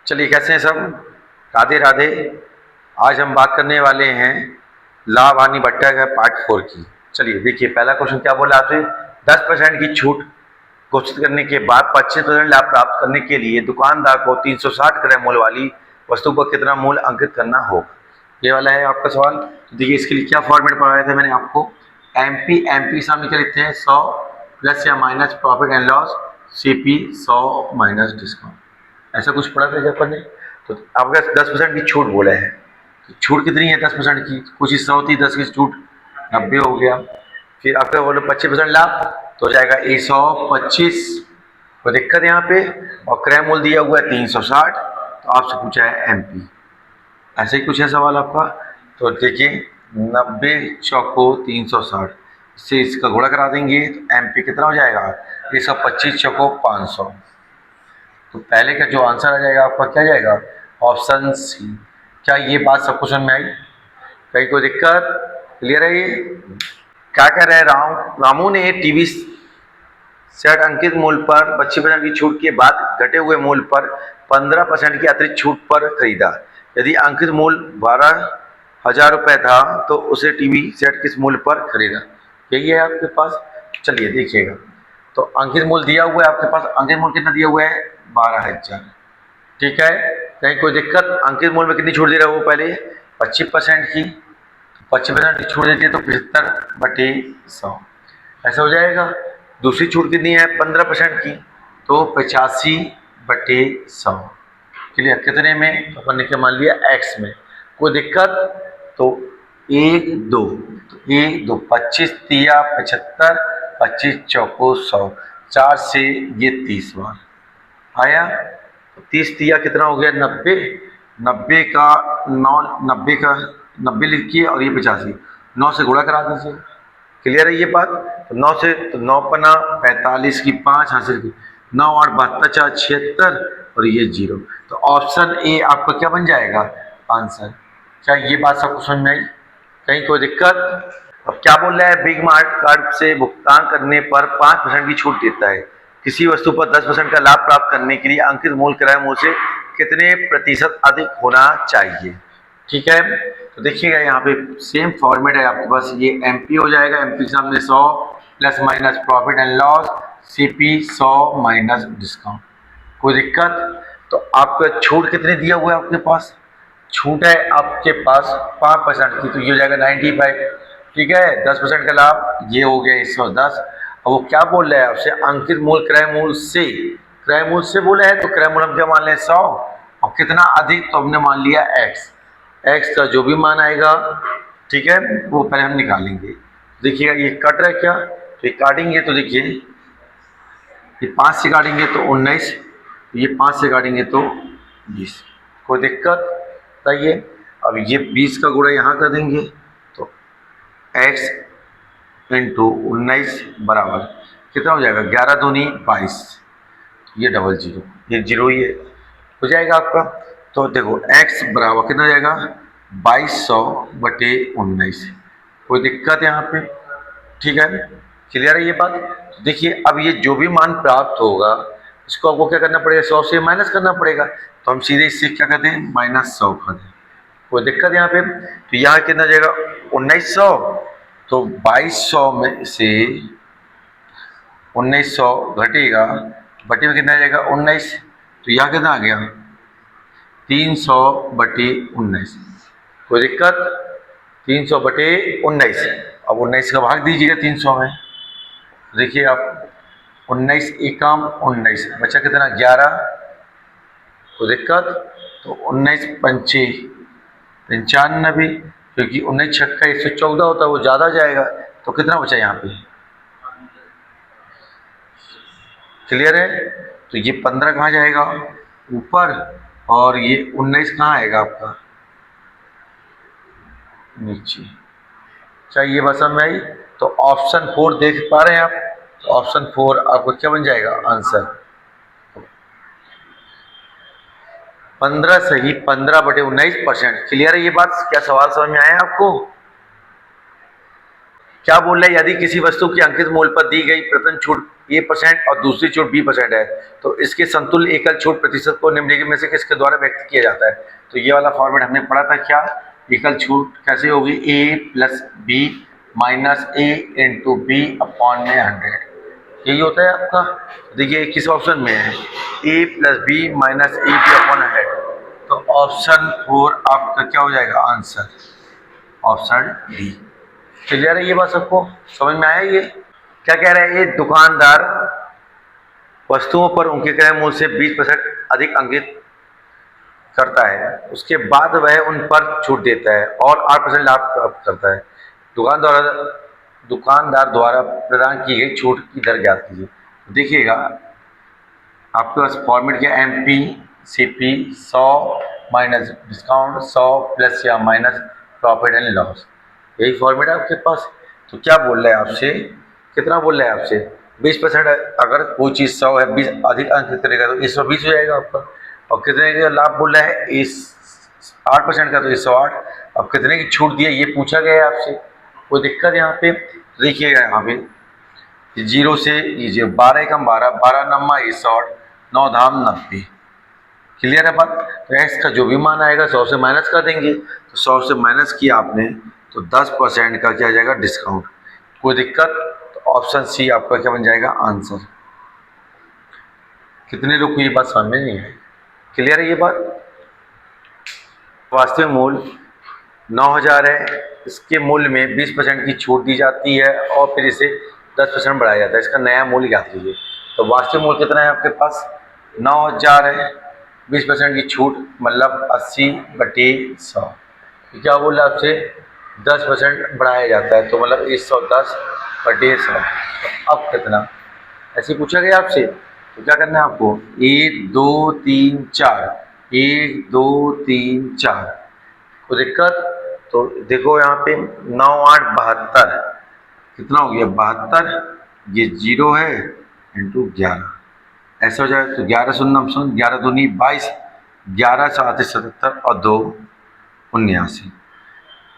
चलिए कैसे हैं सब। राधे राधे। आज हम बात करने वाले हैं लाभ हानि भट्टा का पार्ट 4 की। चलिए देखिए, पहला क्वेश्चन क्या बोला आपसे। 10% की छूट घोषित करने के बाद 25% लाभ प्राप्त करने के लिए दुकानदार को 360 क्रय मूल्य वाली वस्तु पर कितना मूल्य अंकित करना होगा, ये वाला है आपका सवाल। तो देखिए इसके लिए क्या फॉर्मेट पढ़ाया था मैंने आपको। एमपी सामने क्या लिखते हैं, 100 प्लस या minus profit and loss, CP 100 minus discount, ऐसा कुछ पढ़ा था जब ने। तो आपका 10% की छूट बोला है, तो छूट कितनी है 10% की, कुछ हिस्सा होती है 10 की छूट, 90 हो गया। फिर आपका बोलो 25% लाभ, तो हो जाएगा 125। कोई दिक्कत यहाँ पे, और क्रय मूल्य दिया हुआ है 360, तो आपसे पूछा है एमपी, ऐसे ही कुछ है सवाल आपका। तो देखिए 90 चौको 360 से इसका गुणा करा देंगे, तो एमपी कितना हो जाएगा, 125 चौको 500। तो पहले का जो आंसर आ जाएगा आपका क्या जाएगा, ऑप्शन सी। क्या ये बात सबको समझ में आई, कहीं कोई दिक्कत, क्लियर है ये। क्या कह रहे हैं रामू ने टीवी सेट अंकित मूल्य पर 25% की छूट के बाद घटे हुए मूल्य पर 15% की अतिरिक्त छूट पर खरीदा। यदि अंकित मूल्य 12,000 रुपये था तो उसे टीवी सेट किस मूल्य पर खरीदा, यही है आपके पास। चलिए देखिएगा, तो अंकित मूल्य दिया हुआ है आपके पास, अंकित मूल्य कितना दिया हुआ है 12,000, ठीक है। कहीं कोई दिक्कत, अंकित मूल्य में कितनी छूट दे रहा है वो पहले 25% की, 25% की छूट देती है तो 75/100 ऐसा हो जाएगा। दूसरी छूट कितनी है 15% की, तो 85/100, क्लियर। कितने में, अपन ने क्या मान लिया एक्स में, कोई दिक्कत। तो 1 2, तो 1 2 25 तिया 75, 25 चौको 100, 4 से ये 30 बार आया, तो 30 तिया कितना हो गया 90, 90 का 9, 90 का 90 लिखिए और ये 85, 9 से गुणा करा दीजिए, क्लियर है ये बात। तो 9 से, तो 9 पना 45 की 5 हासिल की, 9 8 72 4 76 और ये 0, तो ऑप्शन ए आपका क्या बन जाएगा आंसर। क्या ये बात सबको समझ में आई, कहीं कोई दिक्कत। अब क्या बोल रहा है, बिग मार्ट कार्ड से भुगतान करने पर 5% की छूट देता है, किसी वस्तु पर 10% का लाभ प्राप्त करने के लिए अंकित मूल्य क्रय मूल्य से कितने प्रतिशत अधिक होना चाहिए, ठीक है। तो देखिएगा यहाँ पे सेम फॉर्मेट है आपके पास, ये एमपी हो जाएगा, एमपी के सामने 100 plus minus profit and loss, CP 100 minus discount, कोई दिक्कत। तो आपका छूट कितने दिया हुआ है आपके पास, छूट है आपके पास 5% की, तो ये हो जाएगा 95, ठीक है। 10% का लाभ ये हो गया 110। और वो क्या बोल रहा है आपसे, अंकित मूल्य क्रय मूल्य से, क्रय मूल्य से बोला है, तो क्रय मूल्य हम क्या मान लें 100, और कितना अधिक, तो हमने मान लिया एक्स, एक्स का जो भी मान आएगा, ठीक है, वो पहले हम निकालेंगे। देखिएगा ये कट रहा है क्या, तो ये काटेंगे, तो देखिए ये 5 से काटेंगे तो 19, ये 5 से काटेंगे तो 20, कोई दिक्कत बताइए। अब ये 20 का गुणा यहाँ कर देंगे, तो x इंटू 19 बराबर कितना हो जाएगा, 11 दूनी 22, ये डबल जीरो, ये जीरो ये हो जाएगा आपका। तो देखो x बराबर कितना हो जाएगा 2200/19, कोई दिक्कत यहाँ पे, ठीक है, क्लियर है ये बात। तो देखिए अब ये जो भी मान प्राप्त होगा इसको आपको क्या करना पड़ेगा, 100 से माइनस करना पड़ेगा, तो हम सीधे इससे क्या करते हैं -100 कर दें, कोई दिक्कत यहाँ पे। तो यहाँ कितना जाएगा 1900, तो 2200 में से 1900 घटेगा, बटे में कितना जाएगा 19, तो यहाँ कितना आ गया 300/19, कोई दिक्कत, 300/19। अब 19 का भाग दीजिएगा 300 में, देखिए आप 19 एकम 19 बचा कितना 11, कोई दिक्कत। तो 19 पंचे 95, क्योंकि 19 छक्का 114 होता है, वो ज़्यादा जाएगा, तो कितना बचा यहाँ पे, क्लियर है। तो ये 15 कहाँ जाएगा ऊपर, और ये 19 कहाँ आएगा आपका नीचे, चाहिए बस समझ में आई। तो ऑप्शन 4 देख पा रहे हैं आप, तो ऑप्शन 4 आपको क्या बन जाएगा आंसर, 15 सही 15/19%, क्लियर है ये बात। क्या सवाल समझ में आया आपको, क्या बोल रहे हैं, यदि किसी वस्तु की अंकित मूल्य पर दी गई प्रथम छूट A% और दूसरी छूट B% है, तो इसके समतुल्य एकल छूट प्रतिशत को निम्नलिखित में से किसके द्वारा व्यक्त किया जाता है। तो ये वाला फॉर्मेट हमने पढ़ा था क्या, एकल छूट कैसे होगी, A+B minus A into B upon में 100, यही होता है आपका। देखिए किस ऑप्शन में है, A+B माइनस AB अपॉन 100, तो ऑप्शन 4 आपका क्या हो जाएगा आंसर, ऑप्शन डी। क्लियर है ये बात, सबको समझ में आया। ये क्या कह रहा है, ये दुकानदार वस्तुओं पर उनके क्रय मूल्य से 20% अधिक अंकित करता है, उसके बाद वह उन पर छूट देता है और 8% लाभ प्राप्त करता है। दुकानदार द्वारा प्रदान की गई छूट की दर ज्ञात कीजिए। देखिएगा आपके पास फॉर्मेट क्या, MPCP 100 माइनस डिस्काउंट 100 प्लस या माइनस प्रॉफिट एंड लॉस, यही फॉर्मेट है आपके पास। तो क्या बोल रहा है आपसे, कितना बोल रहा है आपसे, 20%। अगर कोई चीज़ 100 है, 20 अधिक अंक करेगा तो 120 हो जाएगा आपका। और कितने का लाभ बोल रहा है, इस 8% का, तो 108। अब कितने की छूट दी है ये पूछा गया है आपसे, कोई दिक्कत यहाँ पे। देखिएगा यहाँ पे 0 से लीजिए, 12 एकम 12, 12 नम्मा 108, 9 धाम 90। क्लियर है बात। तो एक्स का जो भी मान आएगा 100 से माइनस कर देंगे, तो 100 से माइनस किया आपने तो 10% का क्या जाएगा डिस्काउंट, कोई दिक्कत। तो ऑप्शन सी आपका क्या बन जाएगा आंसर। कितने लोग को ये बात समझ में नहीं है, क्लियर है ये बात। वास्तविक मूल्य 9000 है, इसके मूल्य में 20% की छूट दी जाती है और फिर इसे 10% बढ़ाया जाता है, इसका नया मूल्य ज्ञात कीजिए। तो वास्तविक मूल्य कितना है आपके पास, 9000 है, 20% की छूट मतलब 80/100। क्या बोल रहा है आपसे, 10% बढ़ाया जाता है, तो मतलब 110/100। तो अब कितना, ऐसे पूछा गया आपसे, तो क्या करना है आपको, 1 2 3 4, 1 2 3 4, कोई दिक्कत। तो देखो यहाँ पे 9 8 72, कितना हो गया 72, ये 0 है इंटू 11, ऐसा हो जाए। तो 11 शून्य शून्य, 11 दूनी 22, 11 7 77 और 2 79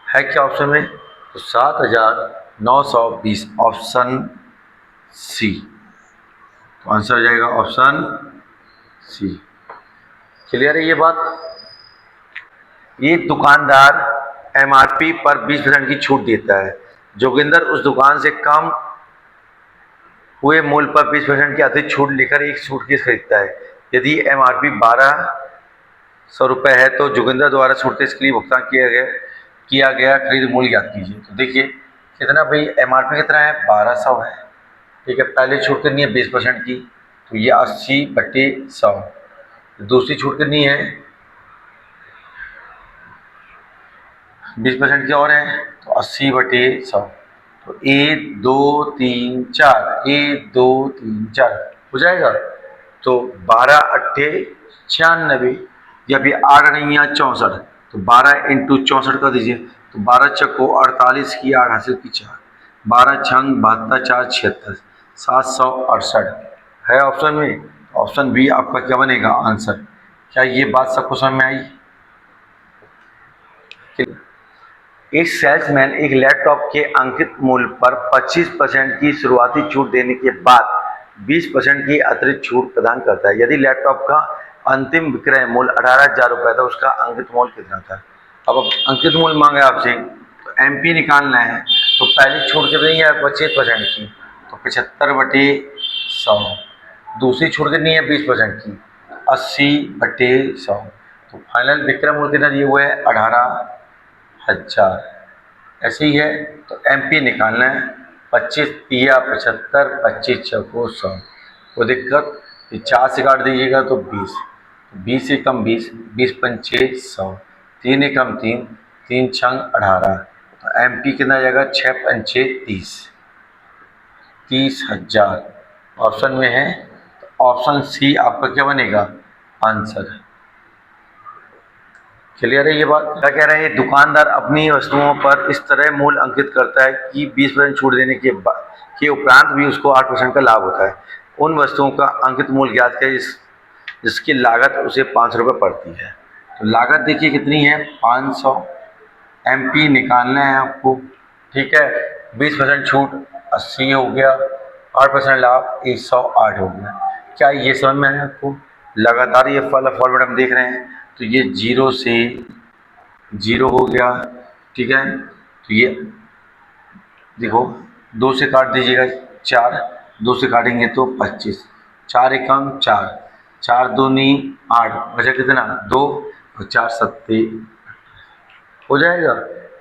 है क्या ऑप्शन में, तो 7920 ऑप्शन सी। तो आंसर हो जाएगा ऑप्शन सी। क्लियर है ये बात। ये दुकानदार MRP पर 20% की छूट देता है, जोगिंदर उस दुकान से कम हुए मूल्य पर 20% की अतिरिक्त छूट लेकर एक सूटकेस खरीदता है। यदि MRP 1200 रुपये है तो जोगिंदर द्वारा सूटकेस के लिए भुगतान किया गया खरीद मूल्य ज्ञात कीजिए। तो देखिए कितना भाई, MRP कितना है 1200 है, ठीक है। पहले छूट कितनी है 20% की, तो ये 80/100। दूसरी छूट कितनी है 20% की और है, तो 80/100। तो 1 2 3 4, 1 2 3 4 हो जाएगा। तो 12 8 96, या फिर 8 नहीं 64, तो 12 इंटू 64 कर दीजिए। तो 12 चक्को 48 की 8 हासिल की 4, 12 छंग 72 4 76, 768 है ऑप्शन में। ऑप्शन बी आपका क्या बनेगा आंसर। क्या ये बात सबको समझ में आई। एक सेल्समैन एक लैपटॉप के अंकित मूल्य पर 25% की शुरुआती छूट देने के बाद 20% की अतिरिक्त छूट प्रदान करता है। यदि लैपटॉप का अंतिम विक्रय मूल्य 18,000 रुपये था, उसका अंकित मूल्य कितना था। अब अंकित मूल्य मांगे आपसे, तो MP निकालना है। तो पहली छूट कितनी है 25% की, तो 75/100। दूसरी छूट कितनी है 20% की, 80/100। तो फाइनल विक्रय मूल्य कितना दिए हुए है 18,000, ऐसे ही है। तो MP निकालना है, 25 तिया 75, 25 चौको 100, वो दिक्कत। 4 से काट दीजिएगा तो 20, 20 से कम 20, 20 पंचे 100, 3 एकम 3, 3 छंग 18। तो MP कितना आ जाएगा 6 पंचे 30, 30,000 ऑप्शन में है। तो ऑप्शन सी आपका क्या बनेगा आंसर। क्लियर है ये बात। क्या कह रहे हैं, दुकानदार अपनी वस्तुओं पर इस तरह मूल्य अंकित करता है कि 20% छूट देने के उपरांत भी उसको 8% का लाभ होता है। उन वस्तुओं का अंकित मूल्य ज्ञात करें जिसकी लागत उसे 500 रुपये पड़ती है। तो लागत देखिए कितनी है 500, MP निकालना है आपको, ठीक है। 20% छूट 80 हो गया, 8% लाभ 108 हो गया। क्या ये समझ में आया आपको? लगातार ये वाला फॉर्मेट हम देख रहे हैं, तो ये 0 से 0 हो गया, ठीक है। तो ये देखो, 2 से काट दीजिएगा 4, 2 से काटेंगे तो 25, 4 एकम 4, 4 दूनी 8, बचा कितना 2, और 4 सत्ते हो जाएगा।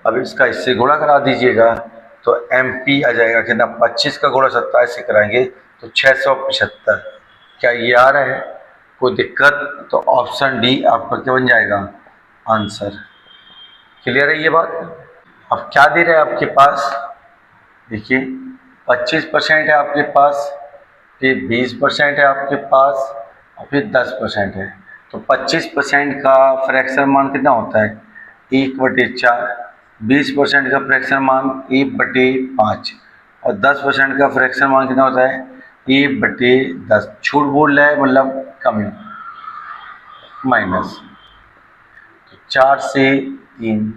अब इसका इससे गुणा करा दीजिएगा तो MP आ जाएगा कितना, 25 का गुणा 27 से कराएंगे तो 675। क्या ये आ रहा है? कोई दिक्कत? तो ऑप्शन डी आपका क्या बन जाएगा आंसर। क्लियर है ये बात? अब क्या दे रहे हैं आपके पास, देखिए 25% है आपके पास, फिर 20% है आपके पास, और फिर 10% है। तो 25% का फ्रैक्शन मान कितना होता है 1/4, 20% का फ्रैक्शन मान 1/5, और 10% का फ्रैक्शन मान कितना होता है 1/10। छूट बोल रहा है मतलब कमी, माइनस। 4 से 3,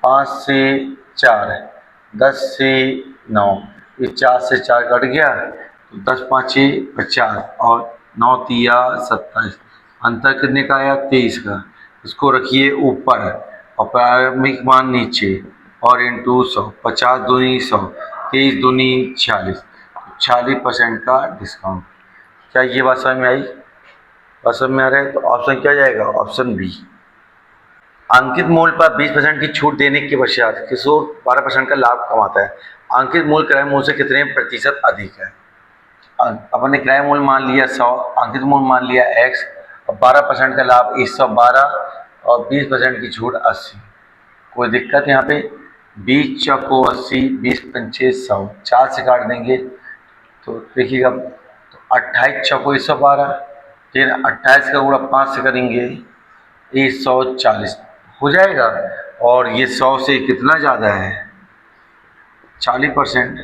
5 से 4, 10 से 9, ये 4 से 4 कट गया तो 10 5 50, और 9 तिया 27, अंतर कितने का आया 23 का। इसको रखिए ऊपर और प्रारंभिक मान नीचे, और इंटू 100, 50 दूनी 100, 23 दूनी 46, 46% का डिस्काउंट। क्या ये बात समझ में आई? बात समझ में आ रहा है? तो ऑप्शन क्या जाएगा, ऑप्शन बी। अंकित मूल्य पर 20% की छूट देने के पश्चात किशोर 12% का लाभ कमाता है। अंकित मूल्य क्रय मूल्य से कितने प्रतिशत अधिक है? अपन ने क्रय मूल्य मान लिया 100, अंकित मूल्य मान लिया x, और 12% का लाभ 112, और 20% की छूट 80। कोई दिक्कत यहाँ पे? 20 चौको 80, 20 पंचे 100, 4 से काट देंगे तो देखिएगा, तो 28 चौको 112, फिर 28 का गुणा 5 से करेंगे 140 हो जाएगा। और ये 100 से कितना ज़्यादा है 40%,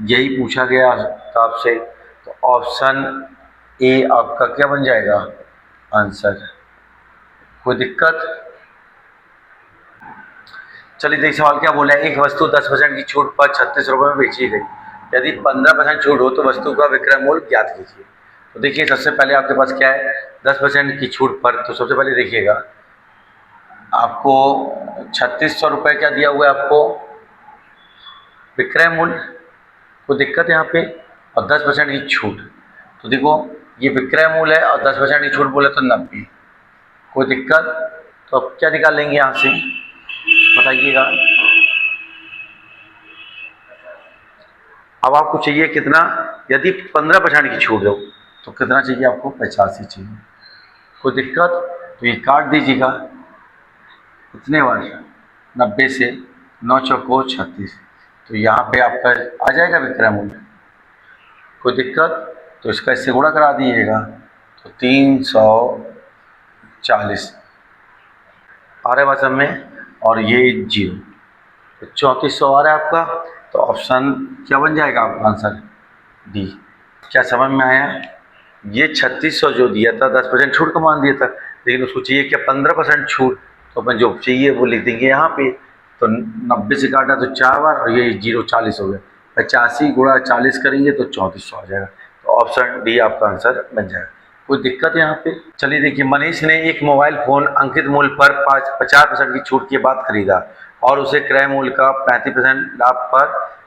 यही पूछा गया था आपसे। तो ऑप्शन ए आपका क्या बन जाएगा आंसर। कोई दिक्कत? चलिए देखिए सवाल क्या बोला है, एक वस्तु 10% की छूट पर 36 रुपये में बेची गई, यदि 15% छूट हो तो वस्तु का विक्रय मूल्य ज्ञात कीजिए। तो देखिए सबसे पहले आपके पास क्या है 10% की छूट पर, तो सबसे पहले देखिएगा आपको 3600 रुपये क्या दिया हुआ है आपको विक्रय मूल्य। कोई दिक्कत यहाँ पे? और 10% की छूट, तो देखो ये विक्रय मूल्य है और 10% की छूट बोले तो 90। कोई दिक्कत? तो अब क्या निकाल लेंगे यहाँ से बताइएगा। अब आपको चाहिए कितना, यदि 15% की छूट हो तो कितना चाहिए आपको 85 चाहिए। कोई दिक्कत? तो ये काट दीजिएगा कितने बार 90 से, 9 चौको 36, तो यहाँ पे आपका आ जाएगा विक्रय मूल्य। कोई दिक्कत? तो इसका इससे गुणा करा दीजिएगा तो 340 आ रहा है बात में, और ये 0, तो 3400 आ रहा है आपका। तो ऑप्शन क्या बन जाएगा आपका आंसर डी। क्या समझ में आया? ये 3600 जो दिया था 10% छूट का मान दिया था, लेकिन उसको चाहिए क्या 15% छूट, तो अपन जो चाहिए वो लिख देंगे यहाँ पे। तो 90 से काटा तो 4 बार, और ये 0 40 हो गया, 85 गुणा 40 करेंगे तो 3400 आ जाएगा। तो ऑप्शन डी आपका आंसर बन जाएगा। कोई दिक्कत यहाँ पे? चलिए देखिए, मनीष ने एक मोबाइल फ़ोन अंकित मूल्य पर 50% की छूट के बाद खरीदा और उसे क्रय मूल्य का 35% लाभ पर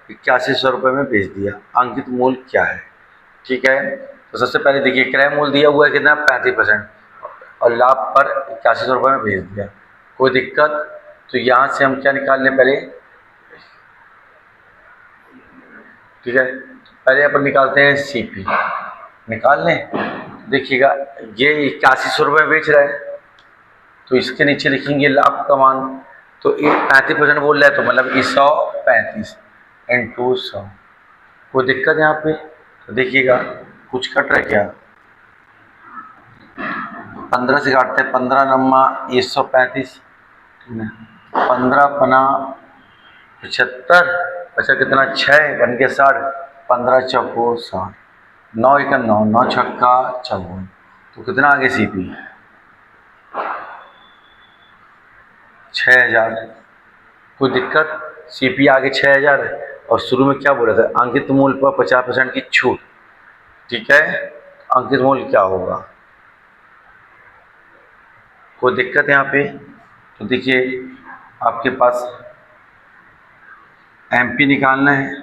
8100 रुपये में बेच दिया। अंकित मूल्य क्या है? ठीक है, तो सबसे पहले देखिए क्रय मूल्य दिया हुआ है कितना 35%, और लाभ पर 8100 रुपये में भेज दिया। कोई दिक्कत? तो यहाँ से हम क्या निकाल लें पहले, ठीक है, पहले अपन निकालते हैं CP, निकाल लें। देखिएगा ये 8100 रुपये बेच रहा है, तो इसके नीचे लिखेंगे लाभ का मान, तो ये 35% बोल रहा है, तो मतलब 135 इंटू 100। कोई दिक्कत यहाँ पे? तो देखिएगा कुछ कट रहा है क्या, 15 से काटते हैं, 15 नम्मा 135, 15 पना 75, अच्छा कितना 6 बन के 60, 15 चौको 60, 9 एक 9, 9 छक्का 54, तो कितना आगे CP 6000। कोई दिक्कत? CP आगे 6000 है, और शुरू में क्या बोला था अंकित मूल्य पर 50% की छूट, ठीक है, अंकित मूल्य क्या होगा? कोई दिक्कत है यहाँ पे? तो देखिए आपके पास एमपी निकालना है,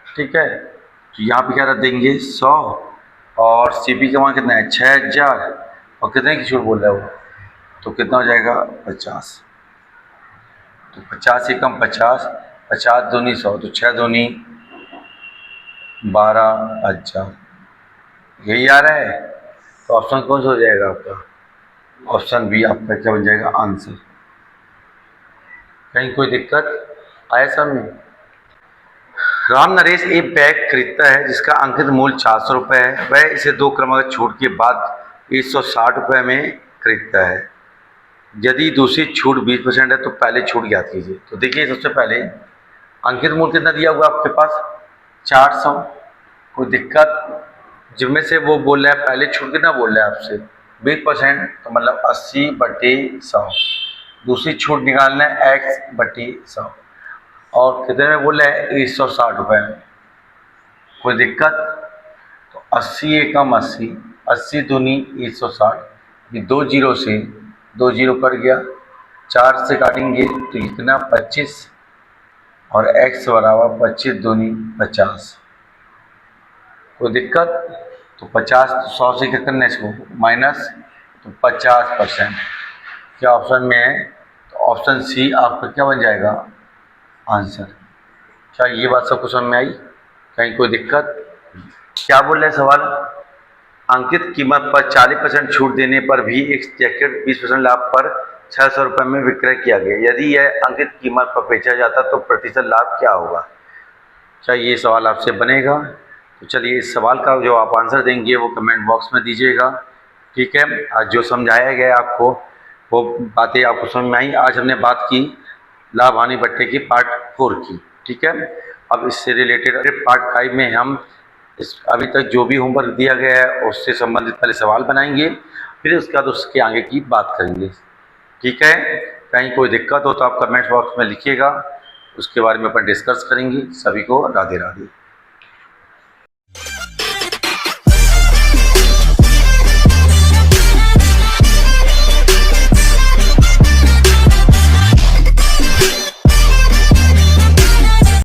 ठीक है, तो यहाँ पे क्या रख देंगे 100 और सीपी का मान कितना है 6000 और कितने की छूट बोल रहा है वो, तो कितना हो जाएगा 50। तो 50 से कम 50, 50 दूनी 100, तो 6 दूनी 12,000, यही आ रहा है। तो ऑप्शन कौन सा हो जाएगा आपका? ऑप्शन बी आपका क्या बन जाएगा आंसर। कहीं कोई दिक्कत आया समझ? राम नरेश एक बैग खरीदता है जिसका अंकित मूल्य 400 रुपये है। वह इसे 2 क्रमांक छूट के बाद 160 रुपये में खरीदता है। यदि दूसरी छूट 20% है तो पहले छूट ज्ञात कीजिए। तो देखिए सबसे पहले अंकित मूल्य कितना दिया हुआ आपके पास 400। कोई दिक्कत? जिनमें से वो बोल रहा है पहले छूट कितना बोल रहा है आपसे 20%, तो मतलब 80/100। दूसरी छूट निकालना है x/100 और कितने में बोले हैं 160 रुपये में। कोई दिक्कत? तो 80 एकम 80, 80 दूनी 160, ये 2 जीरो से 2 जीरो कट गया, 4 से काटेंगे तो इतना 25 और x बराबर 25 दूनी 50। कोई दिक्कत? तो 50 तो 100 से क्या करना है इसको माइनस, तो 50%। क्या ऑप्शन में है? तो ऑप्शन सी आपका क्या बन जाएगा आंसर। क्या ये बात सबको समझ में आई? कहीं कोई दिक्कत? क्या बोल रहे हैं सवाल? अंकित कीमत पर 40% छूट देने पर भी एक जैकेट 20% लाभ पर 600 रुपये में विक्रय किया गया। यदि यह अंकित कीमत पर बेचा जाता तो प्रतिशत लाभ क्या होगा? क्या ये सवाल आपसे बनेगा? तो चलिए इस सवाल का जो आप आंसर देंगे वो कमेंट बॉक्स में दीजिएगा, ठीक है। आज जो समझाया गया आपको वो बातें आपको समझ में आई। आज हमने बात की लाभ हानि बट्टे की पार्ट 4 की, ठीक है। अब इससे रिलेटेड पार्ट 5 में हम इस अभी तक जो भी होमवर्क दिया गया है उससे संबंधित पहले सवाल बनाएंगे, फिर उसके बाद उसके आगे की बात करेंगे, ठीक है। कहीं कोई दिक्कत हो तो आप कमेंट बॉक्स में लिखिएगा, उसके बारे में अपन डिस्कस करेंगे। सभी को राधे राधे।